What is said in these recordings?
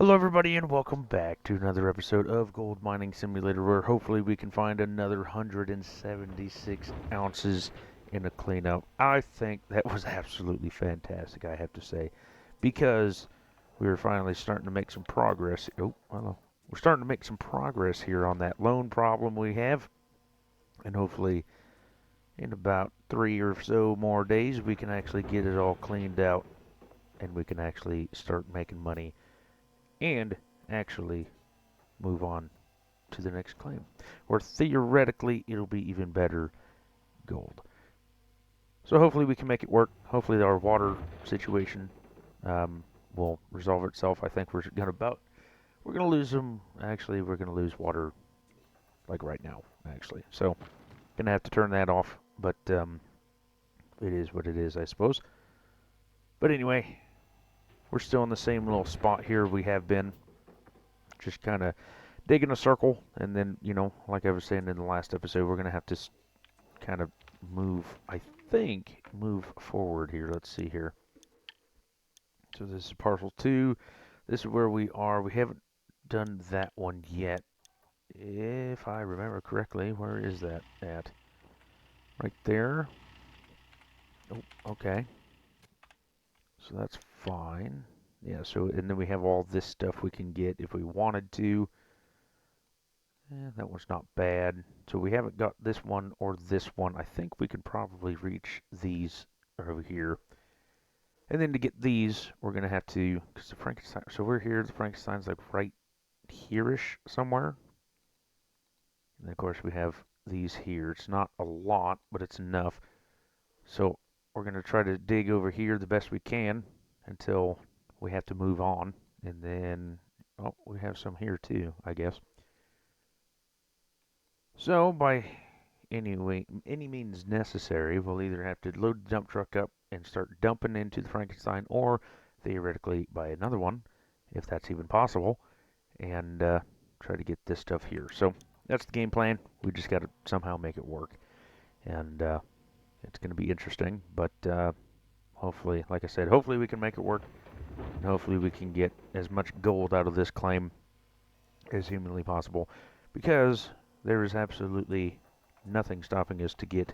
Hello, everybody, and welcome back to another episode of Gold Mining Simulator, where hopefully we can find another 176 ounces in a cleanup. I think that was absolutely fantastic, I have to say, because we were finally starting to make some progress. Oh, hello. We're starting to make some progress here on that loan problem we have, and hopefully in about 3 or so more days we can actually get it all cleaned out and we can actually start making money and actually move on to the next claim, or theoretically it'll be even better gold. So hopefully we can make it work. Hopefully our water situation will resolve itself. I think we're gonna lose them. Actually, we're gonna lose water like right now. Actually, so gonna have to turn that off. But it is what it is, I suppose. But anyway, we're still in the same little spot here we have been, just kind of digging a circle, and then like I was saying in the last episode, we're gonna have to kind of move, I think, move forward here. Let's see here. So this is parcel 2. This is where we are. We haven't done that one yet. If I remember correctly, where is that at? Right there. Oh, okay. So that's fine. Yeah, so, and then we have all this stuff we can get if we wanted to. That one's not bad. So we haven't got this one or this one. I think we could probably reach these over here. And then to get these, we're going to have to, because the Frankenstein, so we're here, the Frankenstein's like right here-ish somewhere. And of course we have these here. It's not a lot, but it's enough. So we're going to try to dig over here the best we can until we have to move on. And then, oh, we have some here too, I guess. So by any means necessary, we'll either have to load the dump truck up and start dumping into the Frankenstein, or theoretically buy another one, if that's even possible, and try to get this stuff here. So that's the game plan. We just got to somehow make it work, and it's going to be interesting. But hopefully, like I said, hopefully we can make it work, and hopefully we can get as much gold out of this claim as humanly possible, because there is absolutely nothing stopping us to get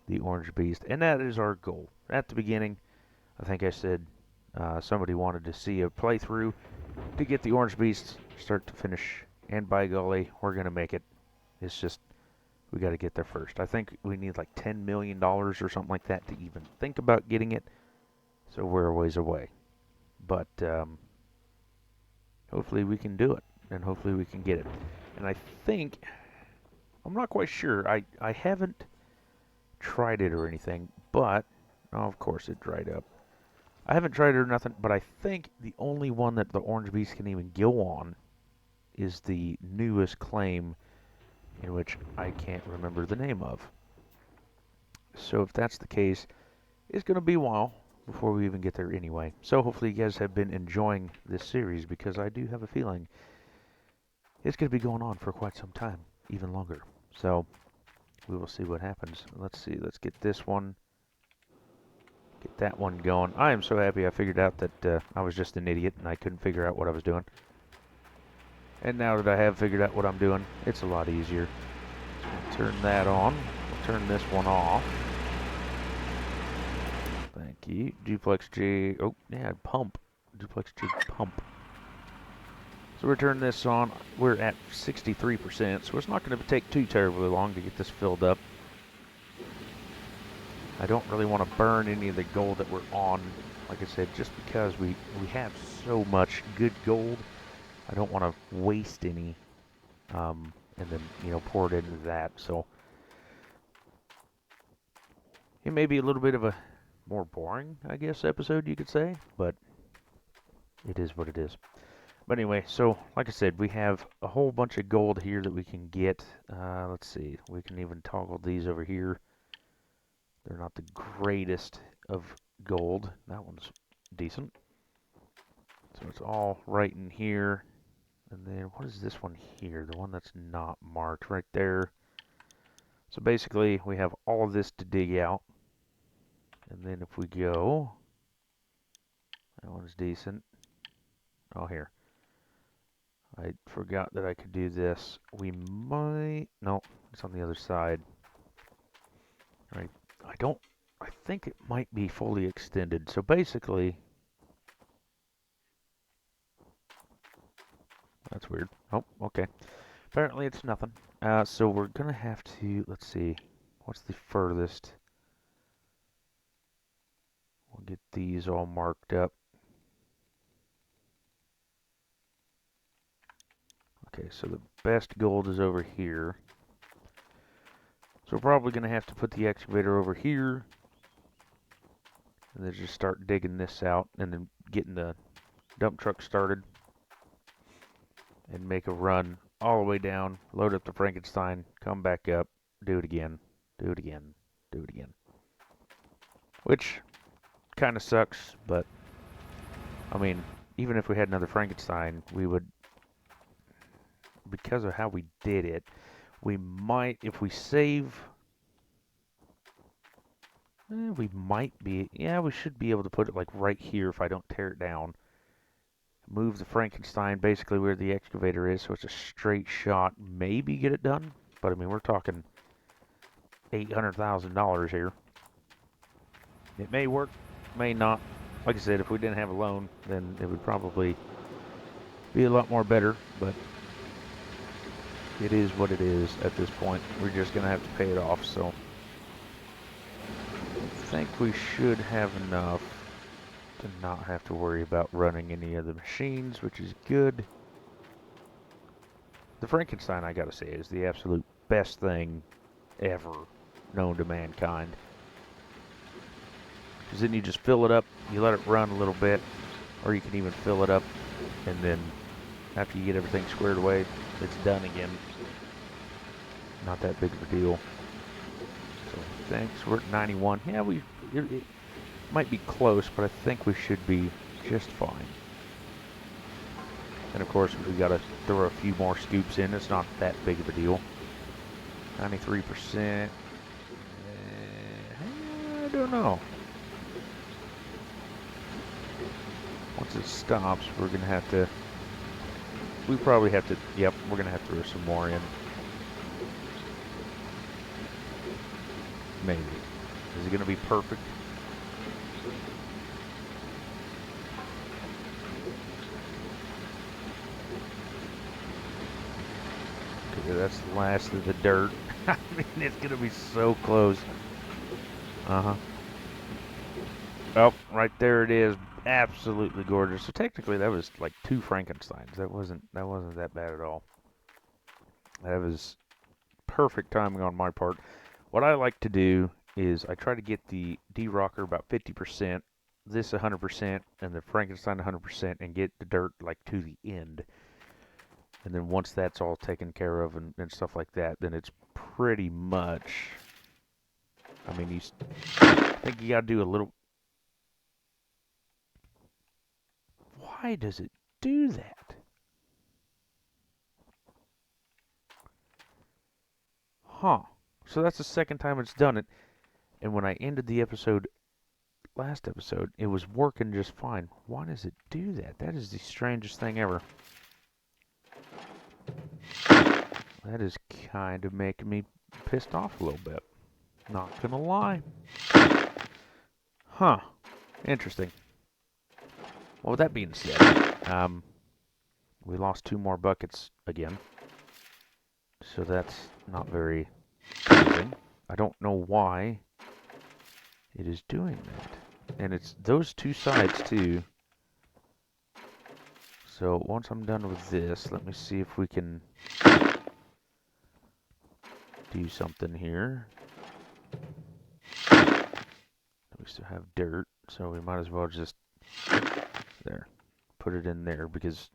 the Orange Beast, and that is our goal. At the beginning, I think I said somebody wanted to see a playthrough to get the Orange Beast start to finish, and by golly, we're going to make it. It's just, we got to get there first. I think we need like $10 million or something like that to even think about getting it, so we're a ways away. But hopefully we can do it, and hopefully we can get it. And I think, I'm not quite sure, I haven't tried it or anything, but, oh, of course it dried up. I haven't tried it or nothing, but I think the only one that the Orange Beast can even go on is the newest claim, in which I can't remember the name of. So if that's the case, it's going to be a while before we even get there anyway. So hopefully you guys have been enjoying this series, because I do have a feeling it's going to be going on for quite some time, even longer. So we will see what happens. Let's see, let's get this one. Get that one going. I am so happy I figured out that I was just an idiot and I couldn't figure out what I was doing. And now that I have figured out what I'm doing, it's a lot easier. So turn that on. We'll turn this one off. Thank you. Duplex J. Oh, yeah, pump. Duplex J pump. So we're turning this on. We're at 63%, so it's not going to take too terribly long to get this filled up. I don't really want to burn any of the gold that we're on, like I said, just because we have so much good gold. I don't want to waste any, and then, pour it into that. So it may be a little bit of a more boring, I guess, episode, you could say, but it is what it is. But anyway, so like I said, we have a whole bunch of gold here that we can get. Let's see, we can even toggle these over here. They're not the greatest of gold. That one's decent. So it's all right in here. And then what is this one here? The one that's not marked right there. So basically we have all of this to dig out. And then if we go, that one's decent. Oh, here. I forgot that I could do this. We might... No, it's on the other side. Right. I think it might be fully extended. So basically... That's weird. Oh, okay. Apparently it's nothing. So we're gonna have to... Let's see. What's the furthest? We'll get these all marked up. Okay, so the best gold is over here. So we're probably going to have to put the excavator over here. And then just start digging this out and then getting the dump truck started. And make a run all the way down, load up the Frankenstein, come back up, do it again, do it again, do it again. Which kind of sucks, but I mean, even if we had another Frankenstein, we would, because of how we did it, we might, if we save, we might be, yeah, we should be able to put it like right here if I don't tear it down. Move the Frankenstein basically where the excavator is, so it's a straight shot. Maybe get it done, but I mean, we're talking $800,000 here. It may work, may not. Like I said, if we didn't have a loan, then it would probably be a lot more better, but it is what it is at this point. We're just going to have to pay it off, so I think we should have enough to not have to worry about running any of the machines, which is good. The Frankenstein, I gotta say, is the absolute best thing ever known to mankind. Because then you just fill it up, you let it run a little bit, or you can even fill it up, and then after you get everything squared away, it's done again. Not that big of a deal. So thanks, we're at 91. Yeah, it might be close, but I think we should be just fine. And of course, we gotta throw a few more scoops in. It's not that big of a deal. 93%. I don't know. Once it stops, we're gonna have to. We probably have to. Yep, we're gonna have to throw some more in. Maybe. Is it gonna be perfect? Okay, that's the last of the dirt. I mean, it's gonna be so close. Uh-huh. Oh, right there it is. Absolutely gorgeous. So technically that was like 2 Frankensteins. That wasn't that bad at all. That was perfect timing on my part. What I like to do is I try to get the D-Rocker about 50%, this 100%, and the Frankenstein 100%, and get the dirt like to the end. And then once that's all taken care of and stuff like that, then it's pretty much, I mean, I think you gotta do a little. Why does it do that? Huh. So that's the second time it's done it. And when I ended the episode, last episode, it was working just fine. Why does it do that? That is the strangest thing ever. That is kind of making me pissed off a little bit. Not gonna lie. Huh. Interesting. Well, with that being said, we lost 2 more buckets again. So that's not very pleasing. I don't know why it is doing that. And it's those 2 sides too. So once I'm done with this, let me see if we can do something here. We still have dirt, so we might as well just there, put it in there because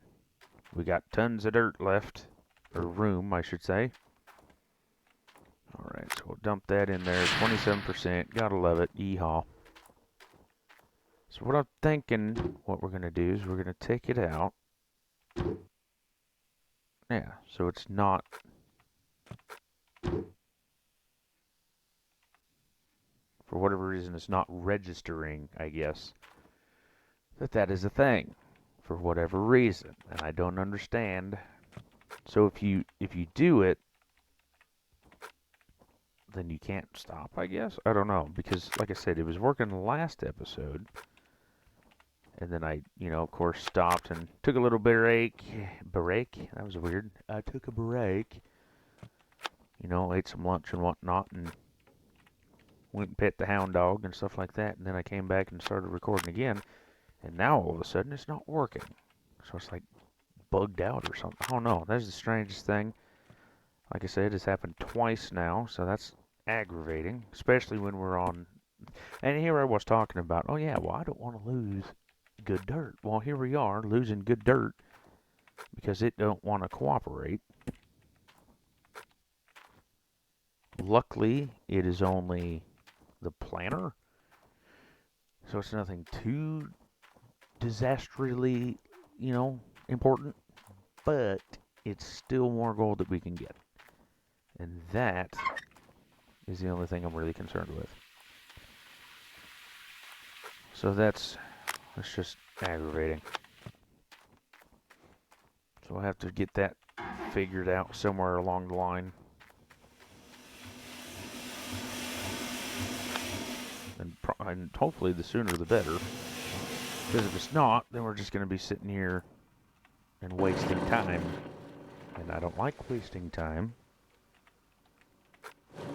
we got tons of dirt left, or room, I should say. All right, so we'll dump that in there. 27%, gotta love it. Yeehaw. So what I'm thinking, what we're gonna do is we're gonna take it out. Yeah, so it's not. For whatever reason, it's not registering, I guess, that is a thing. for whatever reason, and I don't understand. So if you do it, then you can't stop, I guess. I don't know, because like I said, it was working the last episode, and then I, of course, stopped and took a little break. That was weird. I took a break. Ate some lunch and whatnot, and went and pet the hound dog and stuff like that. And then I came back and started recording again, and now all of a sudden it's not working. So it's like bugged out or something. I don't know. That's the strangest thing. Like I said, it's happened twice now, so that's aggravating, especially when we're on. And here I was talking about, oh yeah, well I don't want to lose good dirt. Well, here we are losing good dirt because it don't want to cooperate. Luckily, it is only the planter, so it's nothing too disastrously, important, but it's still more gold that we can get. And that is the only thing I'm really concerned with. So that's just aggravating. So I'll have to get that figured out somewhere along the line. And hopefully the sooner the better. Because if it's not, then we're just going to be sitting here and wasting time. And I don't like wasting time. There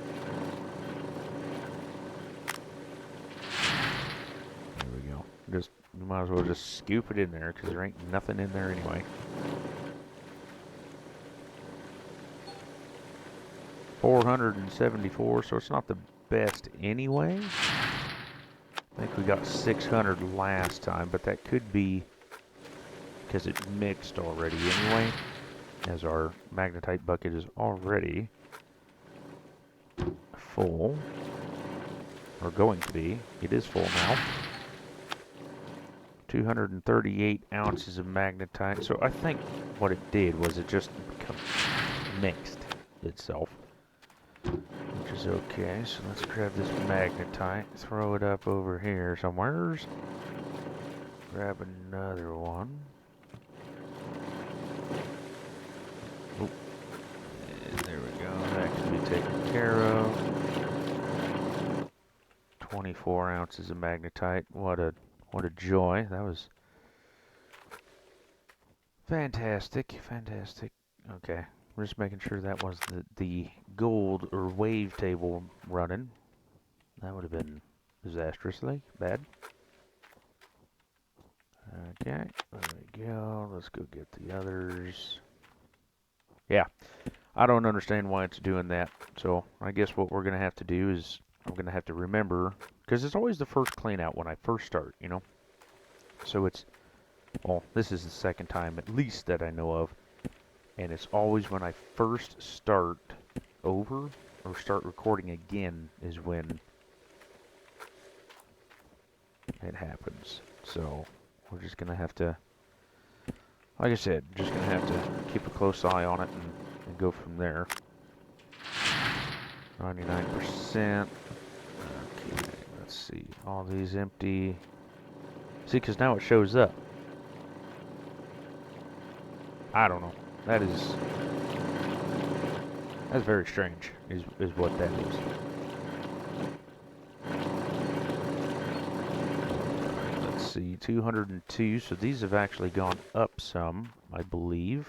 we go. You might as well just scoop it in there because there ain't nothing in there anyway. 474, so it's not the best anyway. I think we got 600 last time, but that could be because it mixed already anyway, as our magnetite bucket is already full, or going to be. It is full now. 238 ounces of magnetite. So I think what it did was it just mixed itself, which is okay. So let's grab this magnetite, throw it up over here somewhere. Grab another one. Oh, and there we go. That can be taken care of. 24 ounces of magnetite. What a joy. That was fantastic. Okay, we're just making sure that was the gold or wave table running. That would have been disastrously bad. Okay, there we go. Let's go get the others. Yeah, I don't understand why it's doing that. So I guess what we're going to have to do is I'm going to have to remember, because it's always the first clean out when I first start, So it's, well, this is the second time at least that I know of. And it's always when I first start over or start recording again is when it happens. So we're just going to have to, like I said, just going to have to keep a close eye on it and go from there. 99%. Okay, let's see. All these empty. See, because now it shows up. I don't know. That's very strange, is what that is. Let's see, 202. So these have actually gone up some, I believe.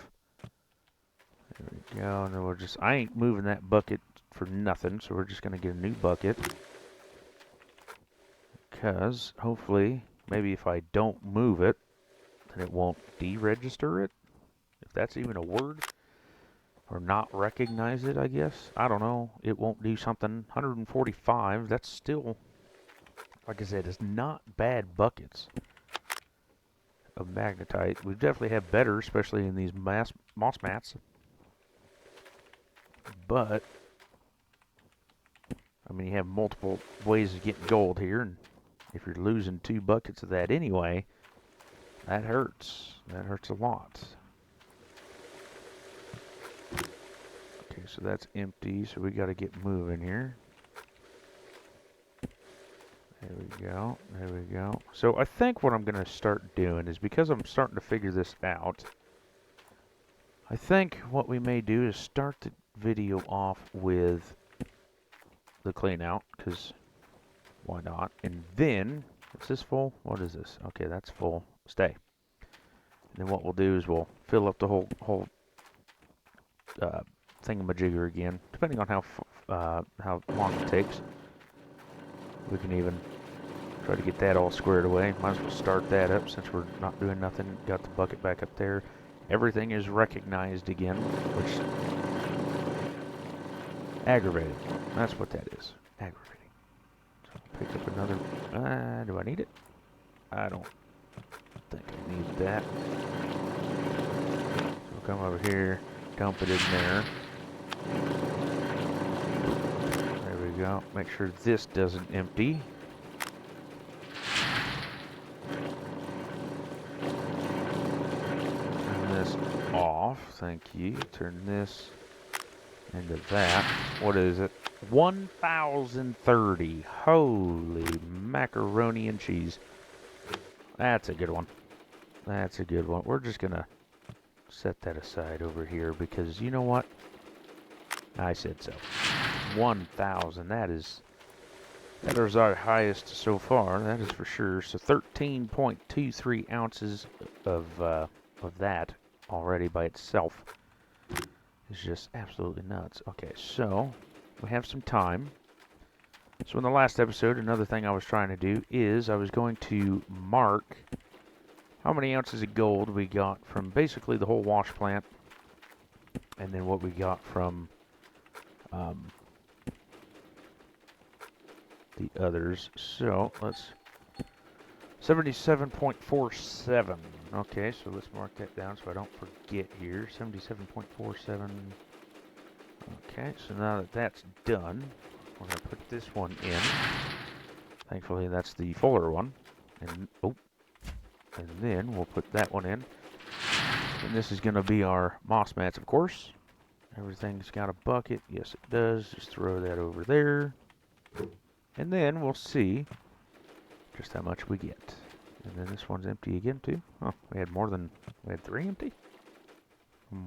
There we go. And then I ain't moving that bucket for nothing, so we're just going to get a new bucket. Because, hopefully, maybe if I don't move it, then it won't deregister it. If that's even a word. Or not recognize it, I guess. I don't know. It won't do something. 145, that's still, like I said, it's not bad buckets of magnetite. We definitely have better, especially in these moss mats. But, I mean, you have multiple ways of getting gold here, and if you're losing 2 buckets of that anyway, that hurts. That hurts a lot. Okay, so that's empty, so we got to get moving here. There we go. There we go. So I think what I'm going to start doing is, because I'm starting to figure this out, I think what we may do is start the video off with the clean out, because why not? And then, is this full? What is this? Okay, that's full. Stay. And then what we'll do is we'll fill up the whole uh, thingamajigger again, depending on how long it takes. We can even try to get that all squared away. Might as well start that up since we're not doing nothing. Got the bucket back up there. Everything is recognized again, which aggravating. That's what that is. Aggravating. So I'll pick up another. Do I need it? I don't think I need that. So we'll come over here, dump it in there. There we go. Make sure this doesn't empty. Off, thank you. Turn this into that. What is it? 1,030. Holy macaroni and cheese. That's a good one. That's a good one. We're just gonna set that aside over here because you know what? I said so. 1,000. That is our highest so far. That is for sure. So 13.23 ounces of that already by itself is just absolutely nuts. Okay, so we have some time. So in the last episode, another thing I was trying to do is I was going to mark how many ounces of gold we got from basically the whole wash plant, and then what we got from the others. So let's 77.47. Okay, so let's mark that down so I don't forget here. 77.47. Okay, so now that that's done, we're going to put this one in. Thankfully, that's the fuller one. And then we'll put that one in. And this is going to be our moss mats, of course. Everything's got a bucket. Yes, it does. Just throw that over there. And then we'll see just how much we get. And then this one's empty again, too. Oh, we had 3 empty?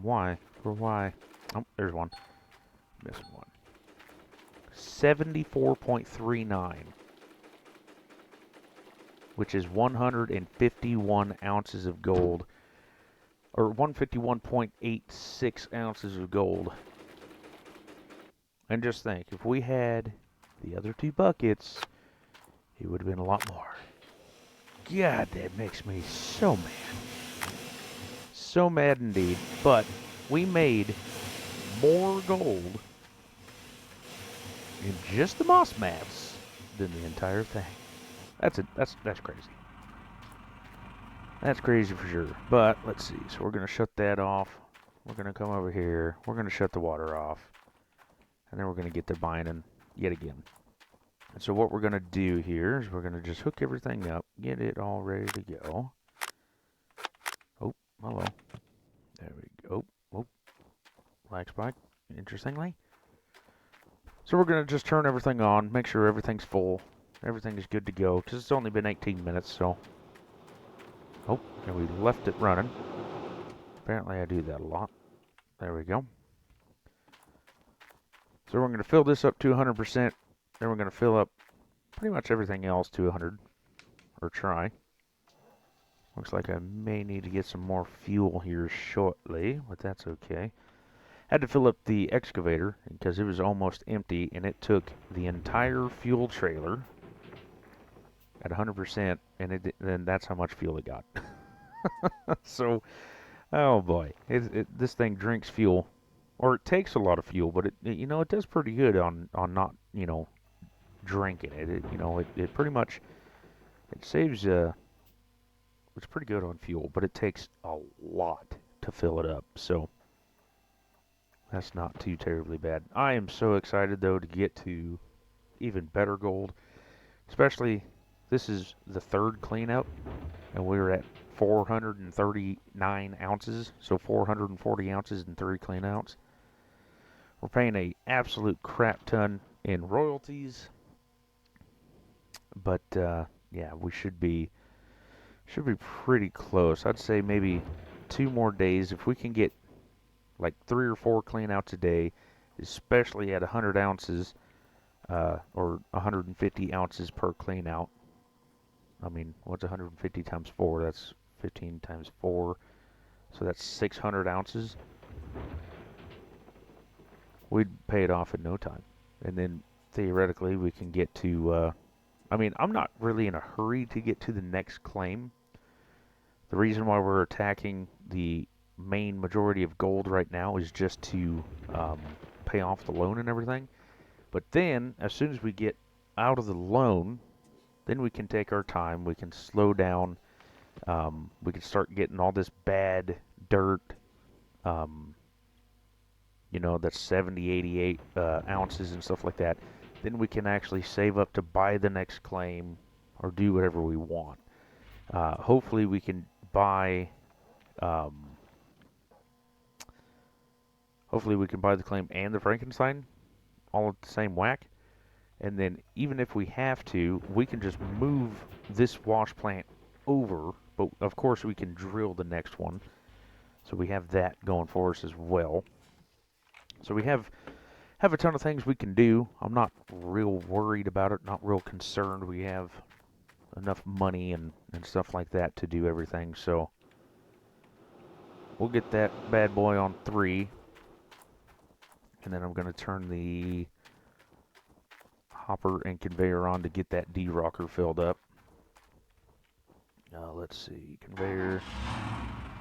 Why? For why? Oh, there's one. Missing one. 74.39. Which is 151 ounces of gold. Or 151.86 ounces of gold. And just think, if we had the other 2 buckets, it would have been a lot more. God, that makes me so mad. So mad indeed. But we made more gold in just the moss mats than the entire thing. That's crazy. That's crazy for sure. But let's see. So we're gonna shut that off. We're gonna come over here. We're gonna shut the water off. And then we're gonna get the binding yet again. And so what we're going to do here is we're going to just hook everything up, get it all ready to go. Oh, hello. There we go. Oh, lag spike, interestingly. So we're going to just turn everything on, make sure everything's full, everything is good to go, because it's only been 18 minutes, so. Oh, and we left it running. Apparently I do that a lot. There we go. So we're going to fill this up to 100%. Then we're going to fill up pretty much everything else to 100, or try. Looks like I may need to get some more fuel here shortly, but that's okay. Had to fill up the excavator because it was almost empty, and it took the entire fuel trailer at 100%, and then that's how much fuel it got. So, oh boy, this thing drinks fuel, or it takes a lot of fuel, but it does pretty good on not drinking it. It pretty much saves it's pretty good on fuel, but it takes a lot to fill it up, so that's not too terribly bad. I am so excited though to get to even better gold, especially this is the 3rd cleanup, and we're at 439 ounces, so 440 ounces in 3 cleanouts. We're paying a absolute crap ton in royalties, But yeah, we should be pretty close. I'd say maybe 2 more days if we can get like 3 or 4 clean outs a day, especially at 100 ounces or 150 ounces per clean out. I mean, what's 150 times 4? That's 15 times 4. So that's 600 ounces. We'd pay it off in no time. And then theoretically, we can get to. I mean, I'm not really in a hurry to get to the next claim. The reason why we're attacking the main majority of gold right now is just to pay off the loan and everything. But then, as soon as we get out of the loan, then we can take our time. We can slow down. We can start getting all this bad dirt. Um, that's 70, 88 ounces and stuff like that. Then we can actually save up to buy the next claim or do whatever we want. Hopefully, we can buy. Um, hopefully, we can buy the claim and the Frankenstein all at the same whack. And then, even if we have to, we can just move this wash plant over. But of course, we can drill the next one. So we have that going for us as well. So we have a ton of things we can do. I'm not real worried about it, not real concerned. We have enough money and stuff like that to do everything. So we'll get that bad boy on 3. And then I'm going to turn the hopper and conveyor on to get that D-rocker filled up. Let's see, conveyor.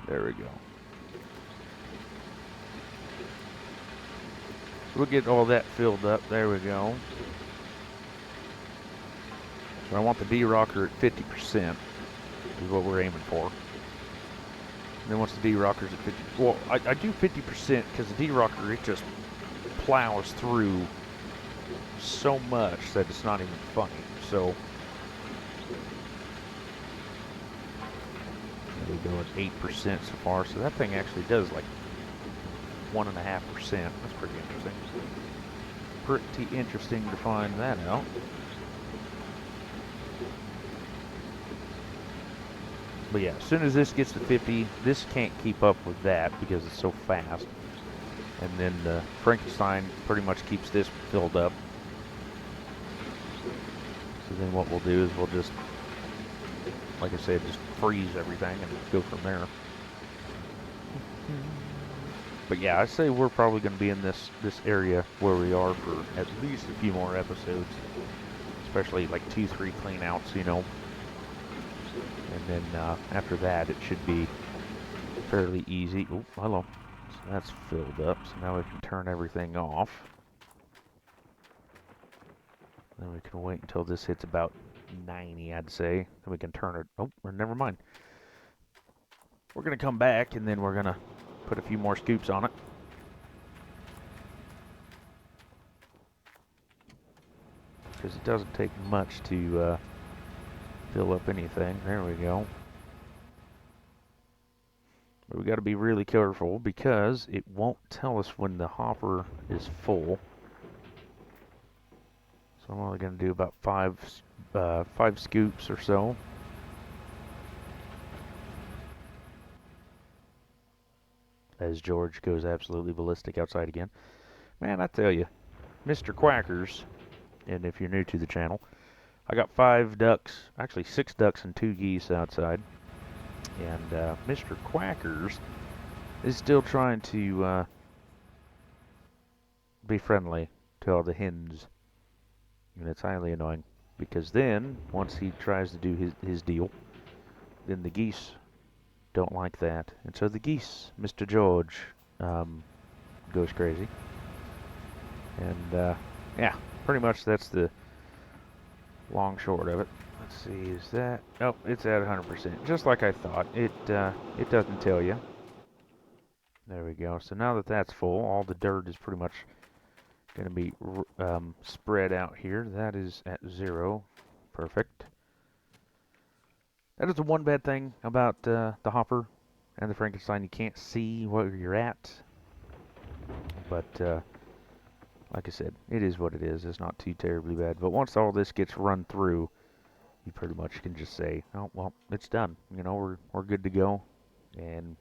There we go. We'll get all that filled up. There we go. So I want the D-rocker at 50% is what we're aiming for. And then once the D-rocker's at 50, well, I do 50% because the D-rocker, it just plows through so much that it's not even funny. So there we go at 8% so far. So that thing actually does like 1.5%. That's pretty interesting. Pretty interesting to find that out. But yeah, as soon as this gets to 50, this can't keep up with that because it's so fast. And then the Frankenstein pretty much keeps this filled up. So then what we'll do is we'll just, like I said, just freeze everything and go from there. But yeah, I say we're probably going to be in this area where we are for at least a few more episodes. Especially like 2-3 clean outs, And then after that, it should be fairly easy. Oh, hello. So that's filled up. So now we can turn everything off. Then we can wait until this hits about 90, I'd say. Then we can turn it. Oh, never mind. We're going to come back, and then we're going to put a few more scoops on it. Because it doesn't take much to fill up anything. There we go. But we got to be really careful because it won't tell us when the hopper is full. So I'm only going to do about 5 scoops or so. As George goes absolutely ballistic outside again. Man, I tell you, Mr. Quackers, and if you're new to the channel, I got 5 ducks, actually 6 ducks and 2 geese outside. And Mr. Quackers is still trying to be friendly to all the hens. And it's highly annoying. Because then, once he tries to do his deal, then the geese don't like that. And so the geese, Mr. George, goes crazy. And yeah, pretty much that's the long short of it. Let's see, is that... Oh, it's at 100%. Just like I thought. It doesn't tell you. There we go. So now that that's full, all the dirt is pretty much going to be spread out here. That is at 0. Perfect. That is the one bad thing about the hopper and the Frankenstein. You can't see where you're at. But like I said, it is what it is. It's not too terribly bad. But once all this gets run through, you pretty much can just say, oh, well, it's done. You know, we're good to go. And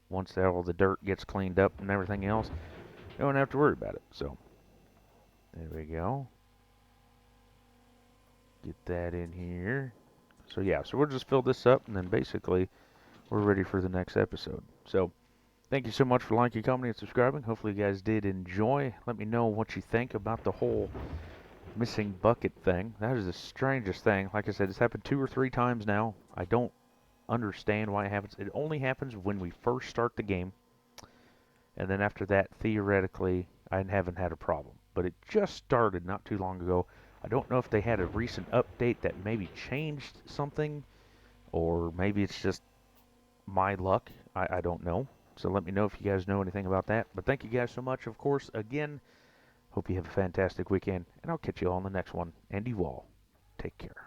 once all the dirt gets cleaned up and everything else, you don't have to worry about it. So, there we go. Get that in here. So yeah, so we'll just fill this up and then basically we're ready for the next episode. So thank you so much for liking, commenting, and subscribing. Hopefully you guys did enjoy. Let me know what you think about the whole missing bucket thing. That is the strangest thing. Like I said, it's happened 2 or 3 times now. I don't understand why it happens. It only happens when we first start the game. And then after that, theoretically, I haven't had a problem. But it just started not too long ago. I don't know if they had a recent update that maybe changed something, or maybe it's just my luck. I don't know. So let me know if you guys know anything about that. But thank you guys so much, of course. Again, hope you have a fantastic weekend, and I'll catch you all on the next one. And you all, take care.